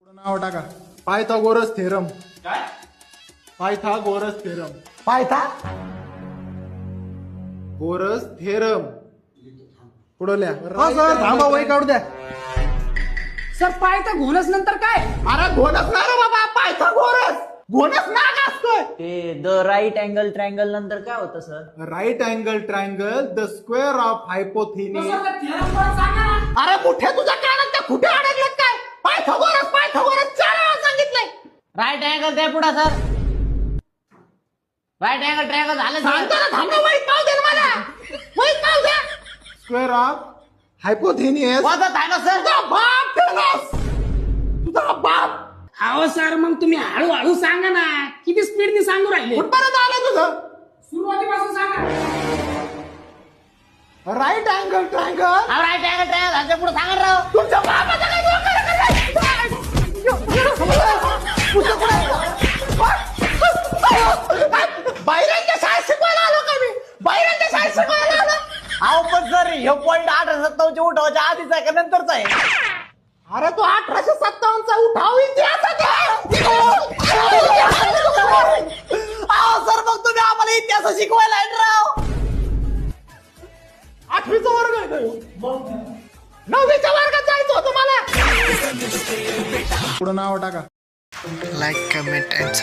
नाव टाका. Pythagoras theorem. काय? Pythagoras theorem. Pythagoras theorem. पुढं लिहा. हा सर थांबा वही काढू द्या. सर पायथा घोणस नंतर काय? अरे घोणस ना रे बाबा, पायथागोरस घोणस नाग असतोय. ते द राईट अँगल ट्रायंगल नंतर काय होतं sir? Right angle triangle the square of hypotenuse. अरे कुठे तुझ्या कानात त्या कुठे अडकलेत काय? पायथागोरस पायथागोरस 4 वेळा सांगितलंय. राईट अँगल द्या पुढे सर. राईट अँगल ट्रायंगल झालं सांगतो सर. ना, थांब ना, वही पाव दे ना मला. वही पाव द्या. Square of hypotenuse. वाजत आहे ना सर? तुझा बाप ठेवलास. तुझा बाप. अहो सर मग तुम्ही हळूहळू सांगा ना, किती स्पीडने सांगू राहिले? कुठपर्यंत आलं तुझं? सुरुवातीपासून सांगा. Right angle triangle. Right angle triangle झालं पुढे सांगा राव. तुमच्या बापाचं काय डोकं बाहेरांच्या शाळेत शिकवायला आलो का मी? बाहेरांच्या शाळेत शिकवायला आलो. अहो पण सर हे पॉईंट 1857 उठवायच्या आधीच आहे का नंतरच आहे? अरे तो 1857 चा उठाव इतिहासात आहे. अहो सर मग तुम्ही आम्हाला इतिहास शिकवायला आहे राव. 8वीचा वर्ग आहे तो. 9वीच्या वर्गात जायचं होतं मला. पुढं नाव टाका. like, comment and